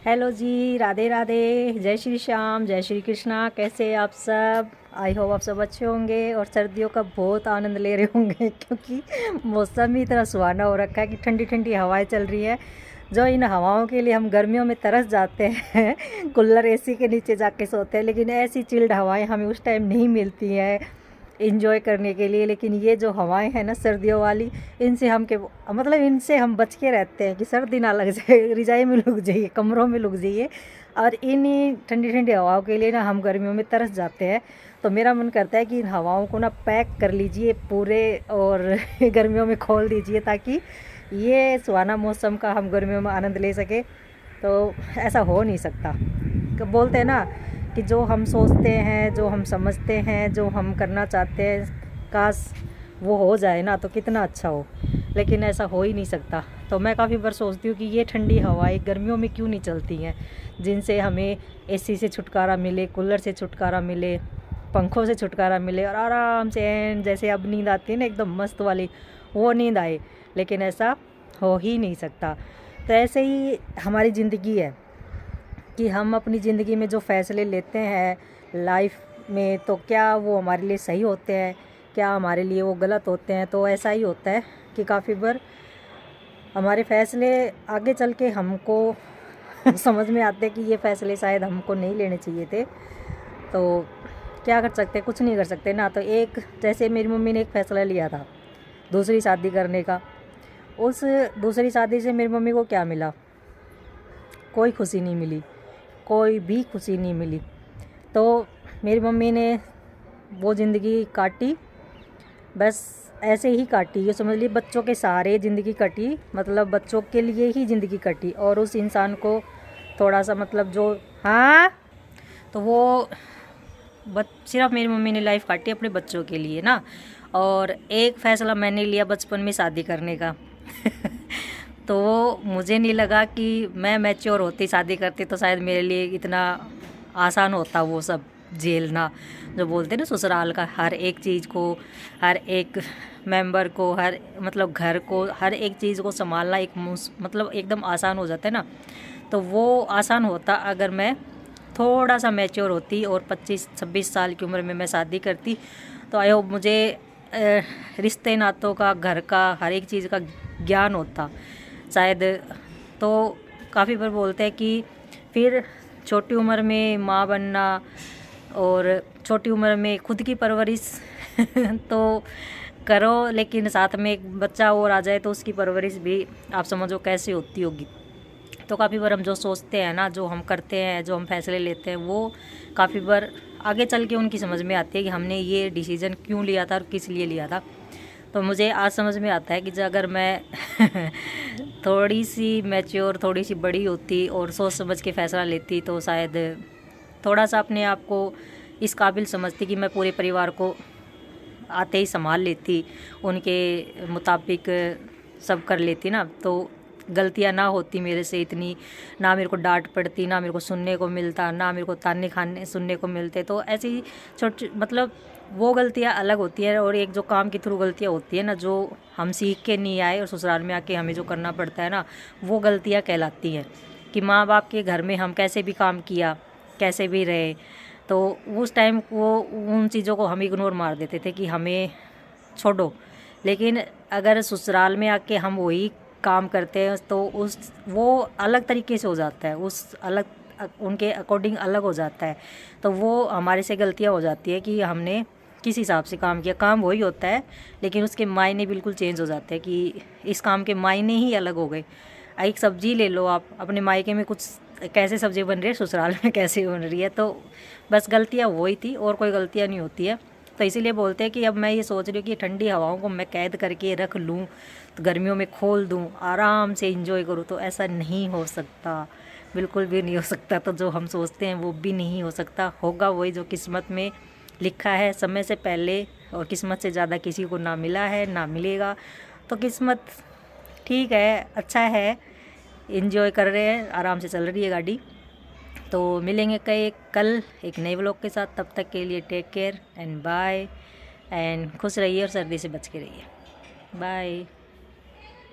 Hello जी, राधे राधे, जय श्री श्याम, जय श्री कृष्णा। कैसे आप सब? आई होप आप सब अच्छे होंगे और सर्दियों का बहुत आनंद ले रहे होंगे क्योंकि मौसम ही इतना सुहाना हो रखा है कि ठंडी ठंडी हवाएं चल रही है। जो इन हवाओं के लिए हम गर्मियों में तरस जाते हैं कूलर एसी के नीचे जाके सोते हैं, लेकिन ऐसी चिल्ड हवाएं हमें उस टाइम नहीं मिलती हैं इंजॉय करने के लिए। लेकिन ये जो हवाएं हैं ना सर्दियों वाली, इनसे इनसे हम बच के रहते हैं कि सर्दी ना लग जाए, रिजाई में लुक जाइए, कमरों में लुक जाइए। और इन्हीं ठंडी ठंडी हवाओं के लिए ना हम गर्मियों में तरस जाते हैं। तो मेरा मन करता है कि इन हवाओं को ना पैक कर लीजिए पूरे और गर्मियों में खोल दीजिए ताकि ये सुहाना मौसम का हम गर्मियों में आनंद ले सके। तो ऐसा हो नहीं सकता। बोलते हैं ना कि जो हम सोचते हैं, जो हम समझते हैं, जो हम करना चाहते हैं, काश वो हो जाए ना तो कितना अच्छा हो, लेकिन ऐसा हो ही नहीं सकता। तो मैं काफ़ी बार सोचती हूँ कि ये ठंडी हवाएं गर्मियों में क्यों नहीं चलती हैं, जिनसे हमें एसी से छुटकारा मिले, कूलर से छुटकारा मिले, पंखों से छुटकारा मिले और आराम से जैसे अब नींद आती है ना एकदम मस्त वाली, वो नींद आए। लेकिन ऐसा हो ही नहीं सकता। तो ऐसे ही हमारी ज़िंदगी है कि हम अपनी ज़िंदगी में जो फ़ैसले लेते हैं लाइफ में, तो क्या वो हमारे लिए सही होते हैं, क्या हमारे लिए वो गलत होते हैं। तो ऐसा ही होता है कि काफ़ी बार हमारे फ़ैसले आगे चल के हमको समझ में आते हैं कि ये फ़ैसले शायद हमको नहीं लेने चाहिए थे। तो क्या कर सकते हैं? कुछ नहीं कर सकते ना। तो एक जैसे मेरी मम्मी ने एक फ़ैसला लिया था दूसरी शादी करने का। उस दूसरी शादी से मेरी मम्मी को क्या मिला? कोई खुशी नहीं मिली, कोई भी खुशी नहीं मिली। तो मेरी मम्मी ने वो ज़िंदगी काटी, बस ऐसे ही काटी। ये समझ लीजिए बच्चों के सहारे ज़िंदगी कटी, मतलब बच्चों के लिए ही ज़िंदगी कटी। और उस इंसान को थोड़ा सा जो हाँ, तो वो सिर्फ मेरी मम्मी ने लाइफ काटी अपने बच्चों के लिए ना। और एक फ़ैसला मैंने लिया बचपन में शादी करने का तो मुझे नहीं लगा कि मैं मैच्योर होती शादी करती तो शायद मेरे लिए इतना आसान होता वो सब झेलना। जो बोलते हैं ना ससुराल का हर एक चीज़ को, हर एक मेंबर को, घर को, हर एक चीज़ को संभालना एकदम आसान हो जाता है ना। तो वो आसान होता अगर मैं थोड़ा सा मैच्योर होती और 25-26 साल की उम्र में मैं शादी करती। तो आई होप मुझे रिश्ते नातों का, घर का, हर एक चीज़ का ज्ञान होता शायद। तो काफ़ी बार बोलते हैं कि फिर छोटी उम्र में माँ बनना और छोटी उम्र में खुद की परवरिश तो करो, लेकिन साथ में एक बच्चा और आ जाए तो उसकी परवरिश भी आप समझो कैसे होती होगी। तो काफ़ी बार हम जो सोचते हैं ना, जो हम करते हैं, जो हम फैसले लेते हैं, वो काफ़ी बार आगे चल के उनकी समझ में आती है कि हमने ये डिसीज़न क्यों लिया था और किस लिए लिया था। तो मुझे आज समझ में आता है कि अगर मैं थोड़ी सी मैच्योर, थोड़ी सी बड़ी होती और सोच समझ के फ़ैसला लेती तो शायद थोड़ा सा अपने आप को इस काबिल समझती कि मैं पूरे परिवार को आते ही संभाल लेती, उनके मुताबिक सब कर लेती ना। तो गलतियाँ ना होती मेरे से इतनी, ना मेरे को डांट पड़ती, ना मेरे को सुनने को मिलता, ना मेरे को ताने खाने सुनने को मिलते। तो ऐसी छोटी वो गलतियाँ अलग होती हैं और एक जो काम के थ्रू गलतियाँ होती है ना, जो हम सीख के नहीं आए और ससुराल में आके हमें जो करना पड़ता है ना, वो गलतियाँ कहलाती हैं। कि माँ बाप के घर में हम कैसे भी काम किया, कैसे भी रहे, तो उस टाइम वो उन चीज़ों को हम इग्नोर मार देते थे कि हमें छोड़ो। लेकिन अगर ससुराल में आके हम वही काम करते हैं तो वो अलग तरीके से हो जाता है, उनके अकॉर्डिंग अलग हो जाता है। तो वो हमारे से गलतियाँ हो जाती है कि हमने किस हिसाब से काम किया। काम वही होता है लेकिन उसके मायने बिल्कुल चेंज हो जाते हैं कि इस काम के मायने ही अलग हो गए। एक सब्जी ले लो आप, अपने मायके में कुछ कैसे सब्जी बन रही है, ससुराल में कैसे बन रही है। तो बस गलतियाँ वही थी और कोई गलतियाँ नहीं होती है। तो इसीलिए बोलते हैं कि अब मैं ये सोच रही हूँ कि ठंडी हवाओं को मैं कैद करके रख लूँ, तो गर्मियों में खोल दूँ, आराम से इंजॉय करूँ। तो ऐसा नहीं हो सकता, बिल्कुल भी नहीं हो सकता। तो जो हम सोचते हैं वो भी नहीं हो सकता। होगा वही जो किस्मत में लिखा है समय से पहले, और किस्मत से ज़्यादा किसी को ना मिला है ना मिलेगा। तो किस्मत ठीक है, अच्छा है, इंजॉय कर रहे हैं, आराम से चल रही है गाड़ी। तो मिलेंगे कल एक नए व्लॉग के साथ। तब तक के लिए take care and bye, and खुश रहिए और सर्दी से बच के रहिए। बाय।